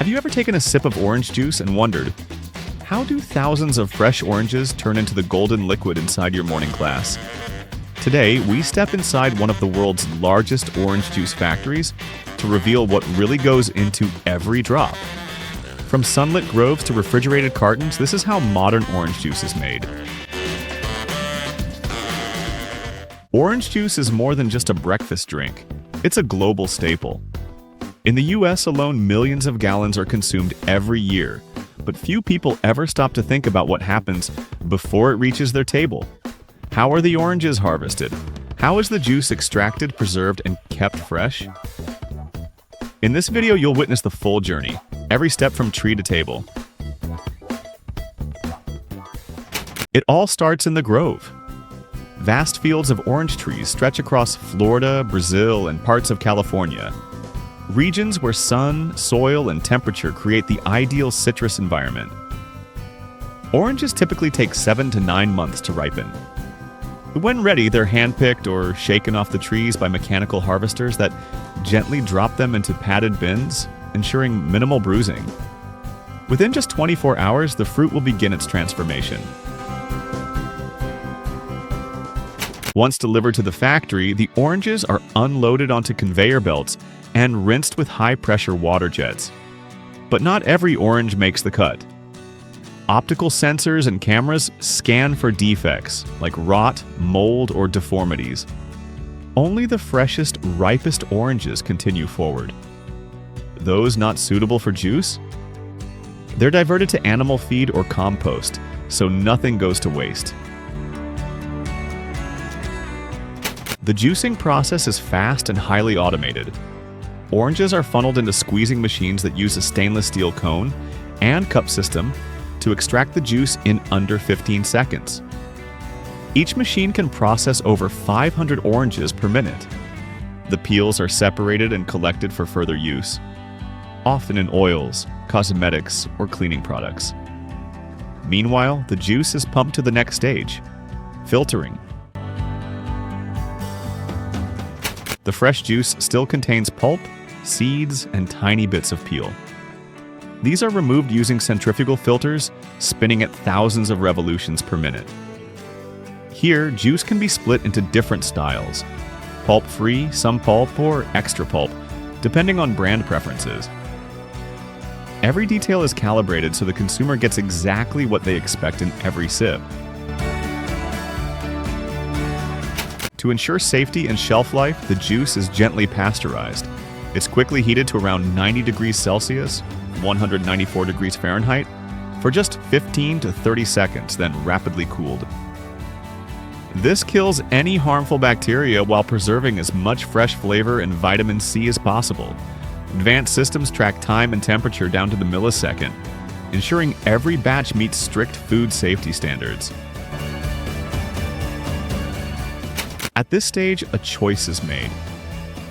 Have you ever taken a sip of orange juice and wondered, how do thousands of fresh oranges turn into the golden liquid inside your morning glass? Today, we step inside one of the world's largest orange juice factories to reveal what really goes into every drop. From sunlit groves to refrigerated cartons, this is how modern orange juice is made. Orange juice is more than just a breakfast drink. It's a global staple. In the US alone, millions of gallons are consumed every year, but few people ever stop to think about what happens before it reaches their table. How are the oranges harvested? How is the juice extracted, preserved, and kept fresh? In this video, you'll witness the full journey, every step from tree to table. It all starts in the grove. Vast fields of orange trees stretch across Florida, Brazil, and parts of California. Regions where sun, soil, and temperature create the ideal citrus environment. Oranges typically take 7 to 9 months to ripen. When ready, they're handpicked or shaken off the trees by mechanical harvesters that gently drop them into padded bins, ensuring minimal bruising. Within just 24 hours, the fruit will begin its transformation. Once delivered to the factory, the oranges are unloaded onto conveyor belts and rinsed with high-pressure water jets. But not every orange makes the cut. Optical sensors and cameras scan for defects like rot, mold, or deformities. Only the freshest, ripest oranges continue forward. Those not suitable for juice? They're diverted to animal feed or compost, so nothing goes to waste. The juicing process is fast and highly automated. Oranges are funneled into squeezing machines that use a stainless steel cone and cup system to extract the juice in under 15 seconds. Each machine can process over 500 oranges per minute. The peels are separated and collected for further use, often in oils, cosmetics, or cleaning products. Meanwhile, the juice is pumped to the next stage, filtering. The fresh juice still contains pulp, seeds, and tiny bits of peel. These are removed using centrifugal filters, spinning at thousands of revolutions per minute. Here, juice can be split into different styles: pulp-free, some pulp, or extra pulp, depending on brand preferences. Every detail is calibrated so the consumer gets exactly what they expect in every sip. To ensure safety and shelf life, the juice is gently pasteurized. It's quickly heated to around 90 degrees Celsius, 194 degrees Fahrenheit, for just 15 to 30 seconds, then rapidly cooled. This kills any harmful bacteria while preserving as much fresh flavor and vitamin C as possible. Advanced systems track time and temperature down to the millisecond, ensuring every batch meets strict food safety standards. At this stage, a choice is made.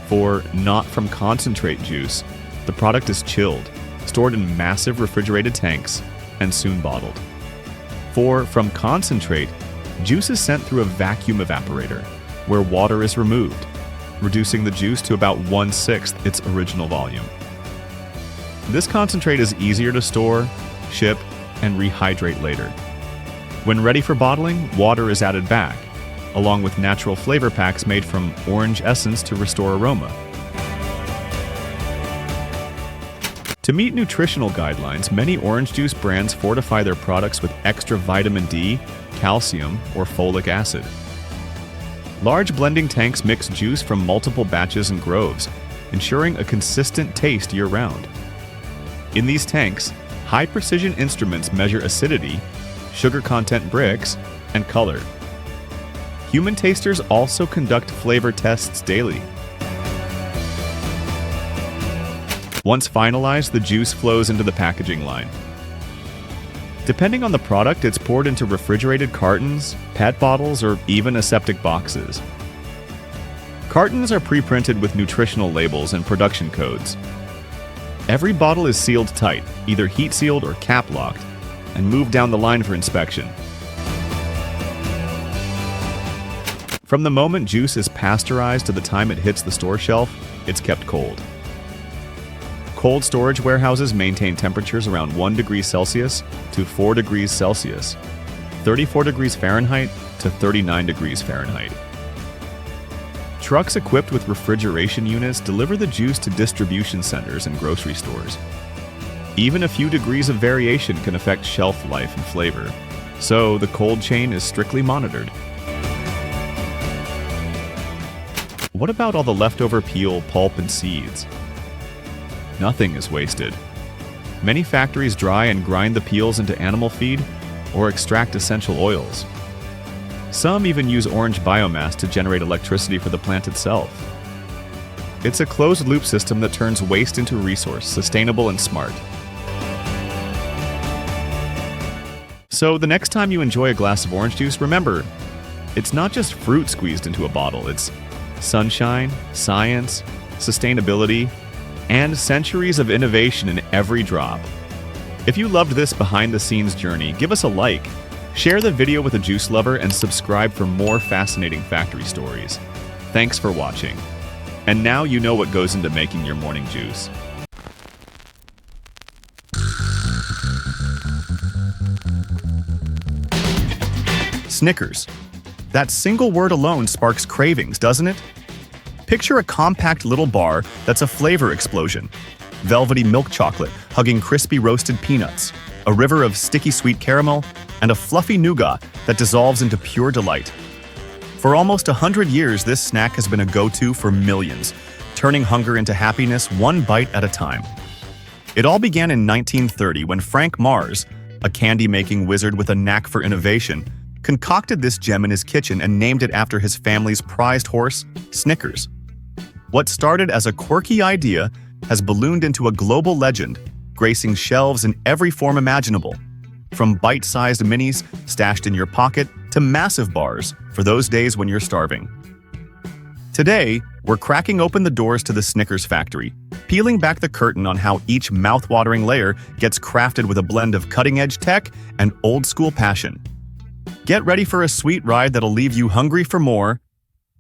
For not from concentrate juice, the product is chilled, stored in massive refrigerated tanks, and soon bottled. For from concentrate, juice is sent through a vacuum evaporator, where water is removed, reducing the juice to about 1/6 its original volume. This concentrate is easier to store, ship, and rehydrate later. When ready for bottling, water is added back, along with natural flavor packs made from orange essence to restore aroma. To meet nutritional guidelines, many orange juice brands fortify their products with extra vitamin D, calcium, or folic acid. Large blending tanks mix juice from multiple batches and groves, ensuring a consistent taste year-round. In these tanks, high-precision instruments measure acidity, sugar content bricks, and color. Human tasters also conduct flavor tests daily. Once finalized, the juice flows into the packaging line. Depending on the product, it's poured into refrigerated cartons, PET bottles, or even aseptic boxes. Cartons are pre-printed with nutritional labels and production codes. Every bottle is sealed tight, either heat-sealed or cap-locked, and moved down the line for inspection. From the moment juice is pasteurized to the time it hits the store shelf, it's kept cold. Cold storage warehouses maintain temperatures around 1 degree Celsius to 4 degrees Celsius, 34 degrees Fahrenheit to 39 degrees Fahrenheit. Trucks equipped with refrigeration units deliver the juice to distribution centers and grocery stores. Even a few degrees of variation can affect shelf life and flavor, so the cold chain is strictly monitored. What about all the leftover peel, pulp, and seeds? Nothing is wasted. Many factories dry and grind the peels into animal feed or extract essential oils. Some even use orange biomass to generate electricity for the plant itself. It's a closed-loop system that turns waste into resource, sustainable and smart. So the next time you enjoy a glass of orange juice, remember, it's not just fruit squeezed into a bottle, it's sunshine, science, sustainability, and centuries of innovation in every drop. If you loved this behind-the-scenes journey, give us a like, share the video with a juice lover, and subscribe for more fascinating factory stories. Thanks for watching. And now you know what goes into making your morning juice. Snickers. That single word alone sparks cravings, doesn't it? Picture a compact little bar that's a flavor explosion. Velvety milk chocolate hugging crispy roasted peanuts, a river of sticky sweet caramel, and a fluffy nougat that dissolves into pure delight. For almost 100 years, this snack has been a go-to for millions, turning hunger into happiness one bite at a time. It all began in 1930 when Frank Mars, a candy-making wizard with a knack for innovation, concocted this gem in his kitchen and named it after his family's prized horse, Snickers. What started as a quirky idea has ballooned into a global legend, gracing shelves in every form imaginable, from bite-sized minis stashed in your pocket to massive bars for those days when you're starving. Today, we're cracking open the doors to the Snickers factory, peeling back the curtain on how each mouth-watering layer gets crafted with a blend of cutting-edge tech and old-school passion. Get ready for a sweet ride that'll leave you hungry for more.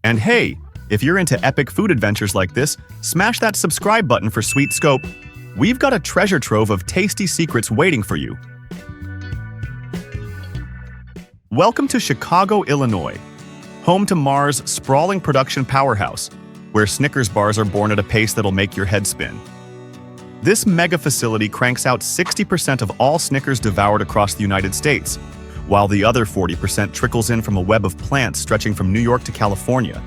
And hey, if you're into epic food adventures like this, smash that subscribe button for Sweet Scope. We've got a treasure trove of tasty secrets waiting for you. Welcome to Chicago, Illinois, home to Mars' sprawling production powerhouse, where Snickers bars are born at a pace that'll make your head spin. This mega facility cranks out 60% of all Snickers devoured across the United States, while the other 40% trickles in from a web of plants stretching from New York to California,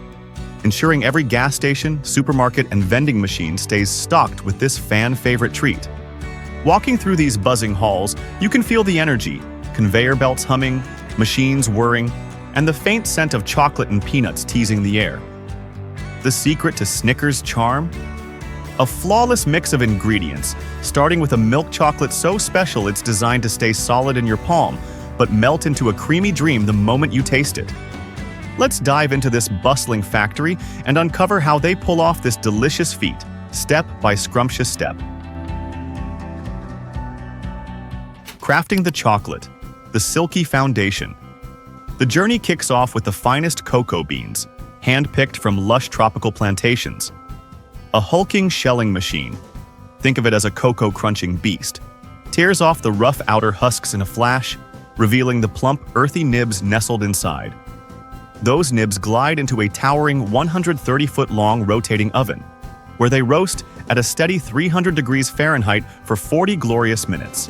ensuring every gas station, supermarket, and vending machine stays stocked with this fan-favorite treat. Walking through these buzzing halls, you can feel the energy, conveyor belts humming, machines whirring, and the faint scent of chocolate and peanuts teasing the air. The secret to Snickers' charm? A flawless mix of ingredients, starting with a milk chocolate so special it's designed to stay solid in your palm, but melt into a creamy dream the moment you taste it. Let's dive into this bustling factory and uncover how they pull off this delicious feat, step by scrumptious step. Crafting the chocolate, the silky foundation. The journey kicks off with the finest cocoa beans, hand-picked from lush tropical plantations. A hulking shelling machine, think of it as a cocoa crunching beast, tears off the rough outer husks in a flash, revealing the plump, earthy nibs nestled inside. Those nibs glide into a towering 130-foot-long rotating oven, where they roast at a steady 300 degrees Fahrenheit for 40 glorious minutes.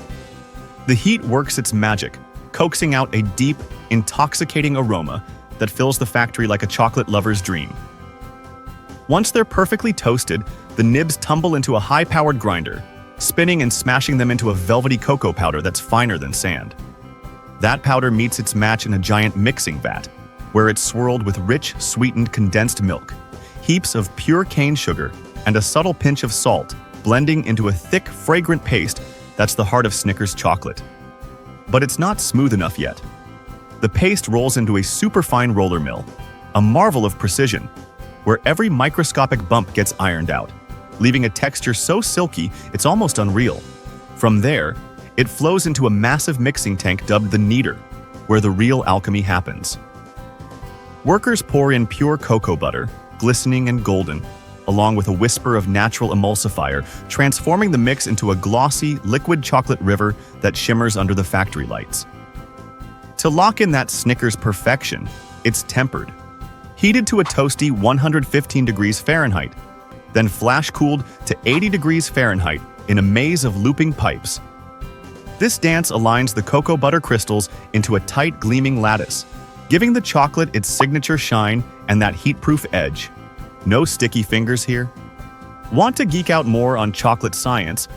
The heat works its magic, coaxing out a deep, intoxicating aroma that fills the factory like a chocolate lover's dream. Once they're perfectly toasted, the nibs tumble into a high-powered grinder, spinning and smashing them into a velvety cocoa powder that's finer than sand. That powder meets its match in a giant mixing vat, where it's swirled with rich, sweetened condensed milk, heaps of pure cane sugar, and a subtle pinch of salt, blending into a thick, fragrant paste that's the heart of Snickers chocolate. But it's not smooth enough yet. The paste rolls into a superfine roller mill, a marvel of precision, where every microscopic bump gets ironed out, leaving a texture so silky it's almost unreal. From there, it flows into a massive mixing tank dubbed the kneader, where the real alchemy happens. Workers pour in pure cocoa butter, glistening and golden, along with a whisper of natural emulsifier, transforming the mix into a glossy, liquid chocolate river that shimmers under the factory lights. To lock in that Snickers perfection, it's tempered. Heated to a toasty 115 degrees Fahrenheit, then flash-cooled to 80 degrees Fahrenheit in a maze of looping pipes. This dance aligns the cocoa butter crystals into a tight, gleaming lattice, giving the chocolate its signature shine and that heat-proof edge. No sticky fingers here? Want to geek out more on chocolate science?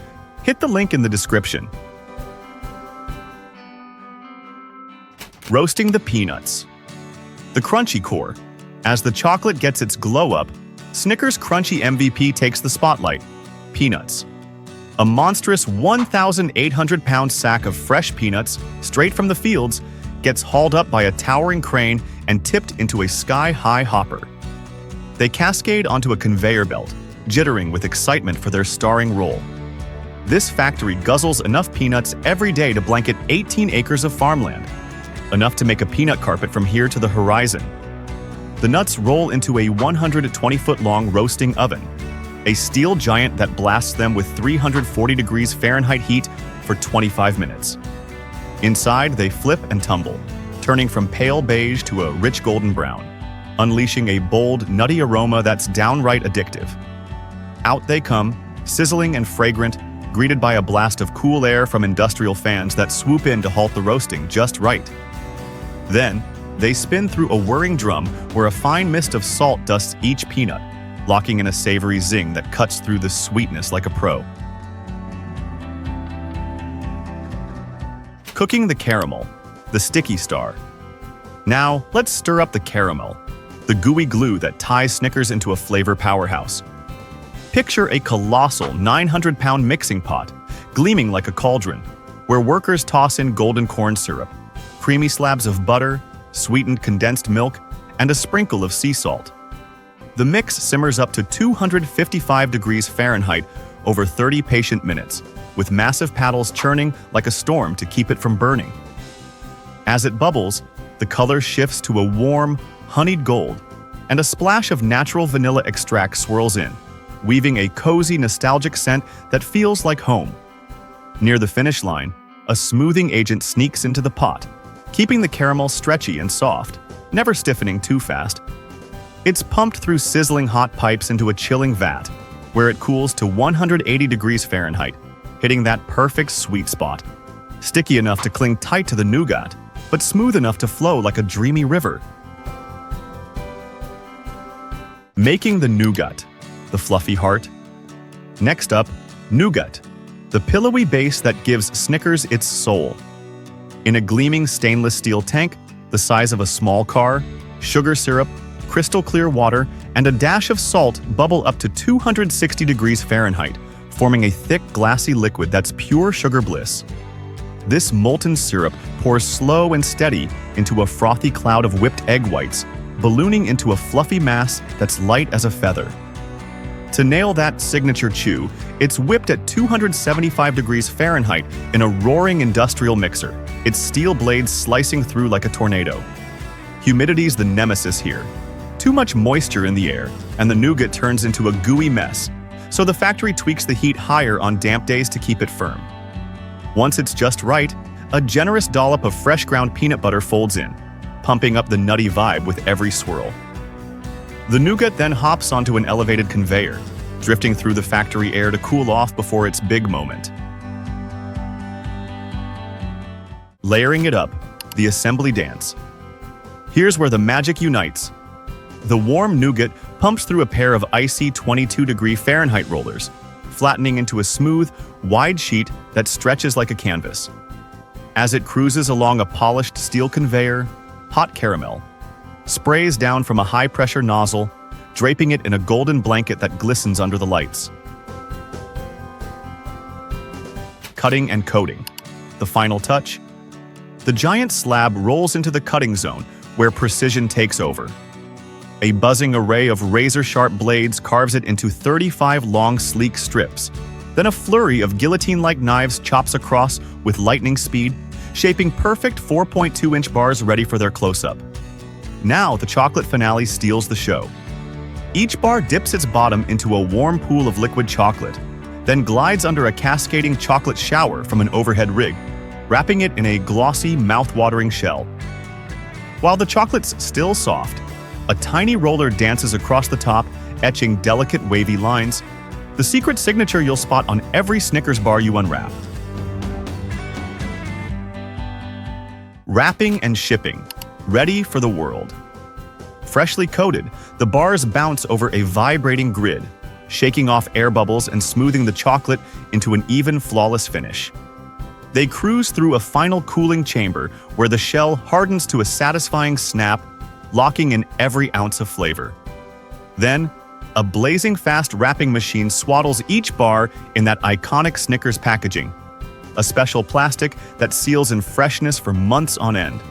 Hit the link in the description. Roasting the peanuts. The crunchy core. As the chocolate gets its glow up, Snickers' crunchy MVP takes the spotlight: peanuts. A monstrous 1,800-pound sack of fresh peanuts, straight from the fields, gets hauled up by a towering crane and tipped into a sky-high hopper. They cascade onto a conveyor belt, jittering with excitement for their starring role. This factory guzzles enough peanuts every day to blanket 18 acres of farmland, enough to make a peanut carpet from here to the horizon. The nuts roll into a 120-foot-long roasting oven, a steel giant that blasts them with 340 degrees Fahrenheit heat for 25 minutes. Inside, they flip and tumble, turning from pale beige to a rich golden brown, unleashing a bold, nutty aroma that's downright addictive. Out they come, sizzling and fragrant, greeted by a blast of cool air from industrial fans that swoop in to halt the roasting just right. Then, they spin through a whirring drum where a fine mist of salt dusts each peanut, locking in a savory zing that cuts through the sweetness like a pro. Cooking the caramel, the sticky star. Now, let's stir up the caramel, the gooey glue that ties Snickers into a flavor powerhouse. Picture a colossal 900-pound mixing pot, gleaming like a cauldron, where workers toss in golden corn syrup, creamy slabs of butter, sweetened condensed milk, and a sprinkle of sea salt. The mix simmers up to 255 degrees Fahrenheit over 30 patient minutes, with massive paddles churning like a storm to keep it from burning. As it bubbles, the color shifts to a warm, honeyed gold, and a splash of natural vanilla extract swirls in, weaving a cozy, nostalgic scent that feels like home. Near the finish line, a smoothing agent sneaks into the pot, keeping the caramel stretchy and soft, never stiffening too fast. It's pumped through sizzling hot pipes into a chilling vat, where it cools to 180 degrees Fahrenheit, hitting that perfect sweet spot. Sticky enough to cling tight to the nougat, but smooth enough to flow like a dreamy river. Making the nougat, the fluffy heart. Next up, nougat, the pillowy base that gives Snickers its soul. In a gleaming stainless steel tank, the size of a small car, sugar syrup, crystal clear water, and a dash of salt bubble up to 260 degrees Fahrenheit, forming a thick, glassy liquid that's pure sugar bliss. This molten syrup pours slow and steady into a frothy cloud of whipped egg whites, ballooning into a fluffy mass that's light as a feather. To nail that signature chew, it's whipped at 275 degrees Fahrenheit in a roaring industrial mixer, its steel blades slicing through like a tornado. Humidity's the nemesis here. Too much moisture in the air, and the nougat turns into a gooey mess, so the factory tweaks the heat higher on damp days to keep it firm. Once it's just right, a generous dollop of fresh ground peanut butter folds in, pumping up the nutty vibe with every swirl. The nougat then hops onto an elevated conveyor, drifting through the factory air to cool off before its big moment. Layering it up, the assembly dance. Here's where the magic unites. The warm nougat pumps through a pair of icy 22-degree Fahrenheit rollers, flattening into a smooth, wide sheet that stretches like a canvas. As it cruises along a polished steel conveyor, hot caramel sprays down from a high-pressure nozzle, draping it in a golden blanket that glistens under the lights. Cutting and coating. The final touch. The giant slab rolls into the cutting zone, where precision takes over. A buzzing array of razor-sharp blades carves it into 35 long, sleek strips. Then a flurry of guillotine-like knives chops across with lightning speed, shaping perfect 4.2-inch bars ready for their close-up. Now the chocolate finale steals the show. Each bar dips its bottom into a warm pool of liquid chocolate, then glides under a cascading chocolate shower from an overhead rig, wrapping it in a glossy, mouth-watering shell. While the chocolate's still soft, a tiny roller dances across the top, etching delicate wavy lines, the secret signature you'll spot on every Snickers bar you unwrap. Wrapping and shipping, ready for the world. Freshly coated, the bars bounce over a vibrating grid, shaking off air bubbles and smoothing the chocolate into an even, flawless finish. They cruise through a final cooling chamber where the shell hardens to a satisfying snap, locking in every ounce of flavor. Then, a blazing fast wrapping machine swaddles each bar in that iconic Snickers packaging, a special plastic that seals in freshness for months on end.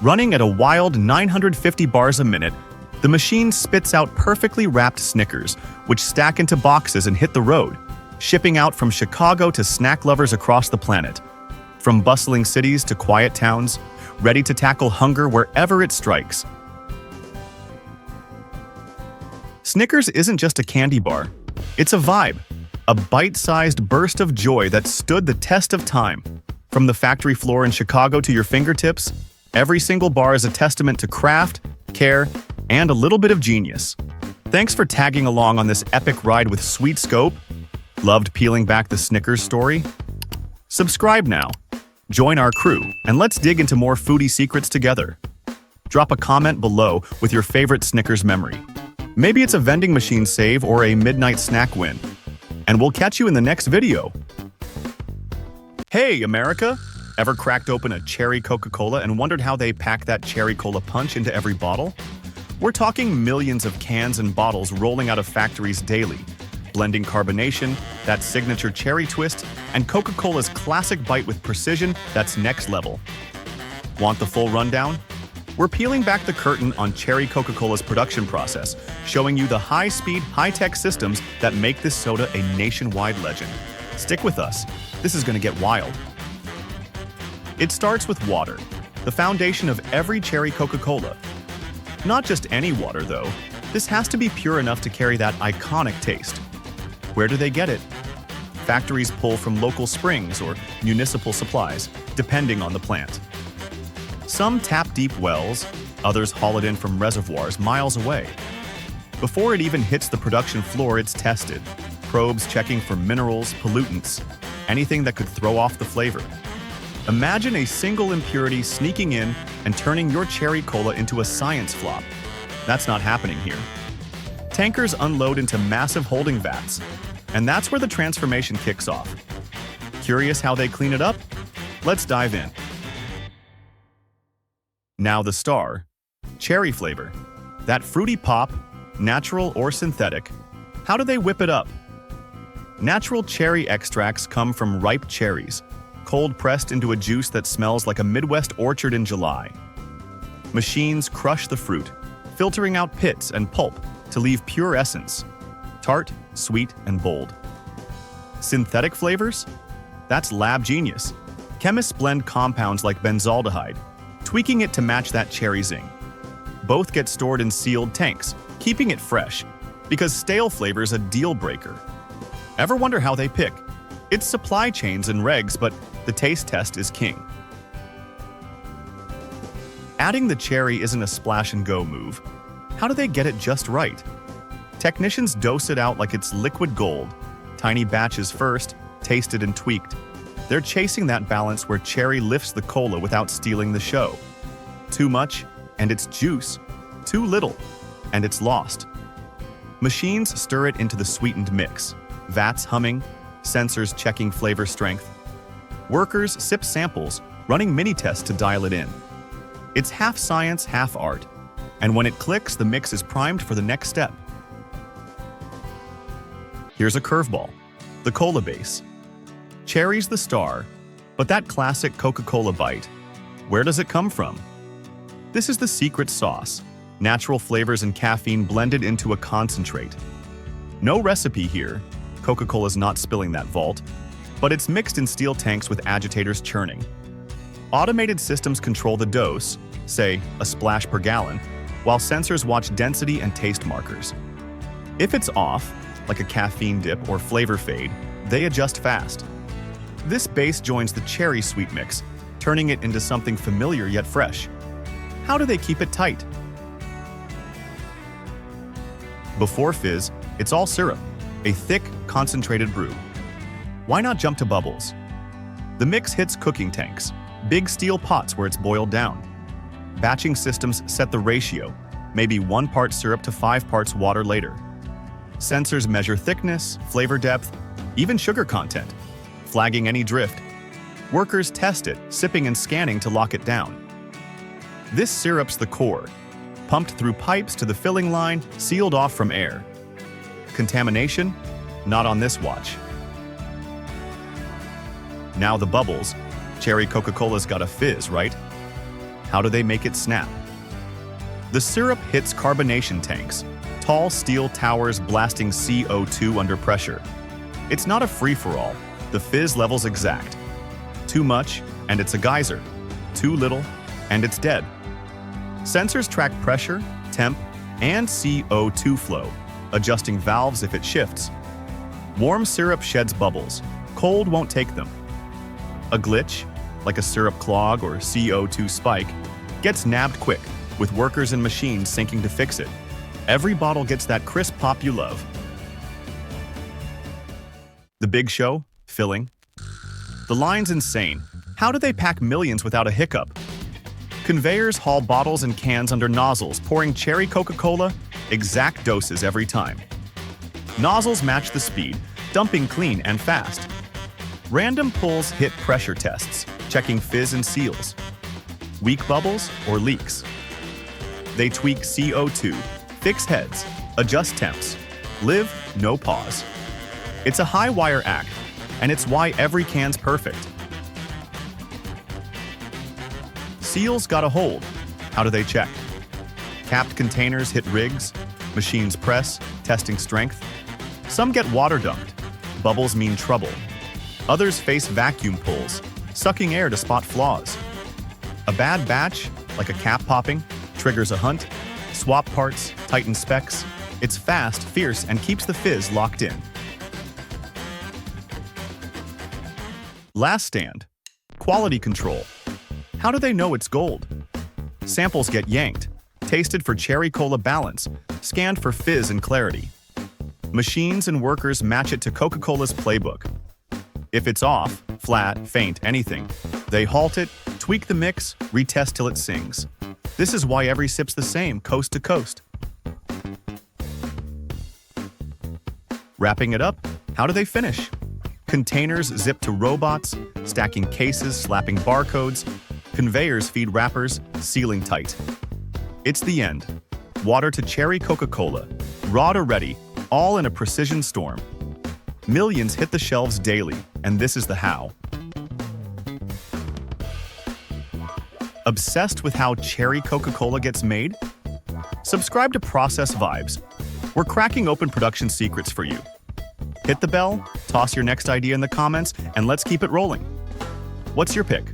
Running at a wild 950 bars a minute, the machine spits out perfectly wrapped Snickers, which stack into boxes and hit the road, shipping out from Chicago to snack lovers across the planet. From bustling cities to quiet towns, ready to tackle hunger wherever it strikes. Snickers isn't just a candy bar, it's a vibe, a bite-sized burst of joy that stood the test of time. From the factory floor in Chicago to your fingertips, every single bar is a testament to craft, care, and a little bit of genius. Thanks for tagging along on this epic ride with Sweet Scope. Loved peeling back the Snickers story? Subscribe now, join our crew, and let's dig into more foodie secrets together. Drop a comment below with your favorite Snickers memory. Maybe it's a vending machine save or a midnight snack win. And we'll catch you in the next video. Hey, America! Ever cracked open a cherry Coca-Cola and wondered how they pack that cherry cola punch into every bottle? We're talking millions of cans and bottles rolling out of factories daily, blending carbonation, that signature cherry twist, and Coca-Cola's classic bite with precision that's next level. Want the full rundown? We're peeling back the curtain on Cherry Coca-Cola's production process, showing you the high-speed, high-tech systems that make this soda a nationwide legend. Stick with us. This is going to get wild. It starts with water, the foundation of every Cherry Coca-Cola. Not just any water, though. This has to be pure enough to carry that iconic taste. Where do they get it? Factories pull from local springs or municipal supplies, depending on the plant. Some tap deep wells, others haul it in from reservoirs miles away. Before it even hits the production floor, it's tested. Probes checking for minerals, pollutants, anything that could throw off the flavor. Imagine a single impurity sneaking in and turning your cherry cola into a science flop. That's not happening here. Tankers unload into massive holding vats, and that's where the transformation kicks off. Curious how they clean it up? Let's dive in. Now the star, cherry flavor. That fruity pop, natural or synthetic. How do they whip it up? Natural cherry extracts come from ripe cherries, cold pressed into a juice that smells like a Midwest orchard in July. Machines crush the fruit, filtering out pits and pulp to leave pure essence, tart, sweet, and bold. Synthetic flavors? That's lab genius. Chemists blend compounds like benzaldehyde, tweaking it to match that cherry zing. Both get stored in sealed tanks, keeping it fresh, because stale flavor's a deal breaker. Ever wonder how they pick? It's supply chains and regs, but the taste test is king. Adding the cherry isn't a splash-and-go move. How do they get it just right? Technicians dose it out like it's liquid gold. Tiny batches first, tasted and tweaked. They're chasing that balance where cherry lifts the cola without stealing the show. Too much, and it's juice. Too little, and it's lost. Machines stir it into the sweetened mix. Vats humming, sensors checking flavor strength. Workers sip samples, running mini-tests to dial it in. It's half science, half art. And when it clicks, the mix is primed for the next step. Here's a curveball, the cola base. Cherry's the star, but that classic Coca-Cola bite, where does it come from? This is the secret sauce, natural flavors and caffeine blended into a concentrate. No recipe here, Coca-Cola's not spilling that vault, but it's mixed in steel tanks with agitators churning. Automated systems control the dose, say a splash per gallon, while sensors watch density and taste markers. If it's off, like a caffeine dip or flavor fade, they adjust fast. This base joins the cherry sweet mix, turning it into something familiar yet fresh. How do they keep it tight? Before fizz, it's all syrup, a thick, concentrated brew. Why not jump to bubbles? The mix hits cooking tanks, big steel pots where it's boiled down. Batching systems set the ratio, maybe 1 part syrup to 5 parts water later. Sensors measure thickness, flavor depth, even sugar content, flagging any drift. Workers test it, sipping and scanning to lock it down. This syrup's the core, pumped through pipes to the filling line, sealed off from air. Contamination? Not on this watch. Now the bubbles. Cherry Coca-Cola's got a fizz, right? How do they make it snap? The syrup hits carbonation tanks, tall steel towers blasting CO2 under pressure. It's not a free-for-all. The fizz level's exact. Too much, and it's a geyser. Too little, and it's dead. Sensors track pressure, temp, and CO2 flow, adjusting valves if it shifts. Warm syrup sheds bubbles. Cold won't take them. A glitch, like a syrup clog or CO2 spike, gets nabbed quick, with workers and machines syncing to fix it. Every bottle gets that crisp pop you love. The big show? Filling. The line's insane. How do they pack millions without a hiccup? Conveyors haul bottles and cans under nozzles, pouring cherry Coca-Cola, exact doses every time. Nozzles match the speed, dumping clean and fast. Random pulls hit pressure tests, checking fizz and seals. Weak bubbles or leaks. They tweak CO2, fix heads, adjust temps. Live, no pause. It's a high-wire act, and it's why every can's perfect. Seals got a hold. How do they check? Capped containers hit rigs, machines press, testing strength. Some get water dumped. Bubbles mean trouble. Others face vacuum pulls, sucking air to spot flaws. A bad batch, like a cap popping, triggers a hunt. Swap parts, tighten specs. It's fast, fierce, and keeps the fizz locked in. Last stand. Quality control. How do they know it's gold? Samples get yanked, tasted for cherry cola balance, scanned for fizz and clarity. Machines and workers match it to Coca-Cola's playbook. If it's off, flat, faint, anything, they halt it, tweak the mix, retest till it sings. This is why every sip's the same, coast to coast. Wrapping it up, how do they finish? Containers zip to robots, stacking cases, slapping barcodes. Conveyors feed wrappers, sealing tight. It's the end. Water to cherry Coca-Cola, raw to ready, all in a precision storm. Millions hit the shelves daily, and this is the how. Obsessed with how cherry Coca-Cola gets made? Subscribe to Process Vibes. We're cracking open production secrets for you. Hit the bell, toss your next idea in the comments, and let's keep it rolling. What's your pick?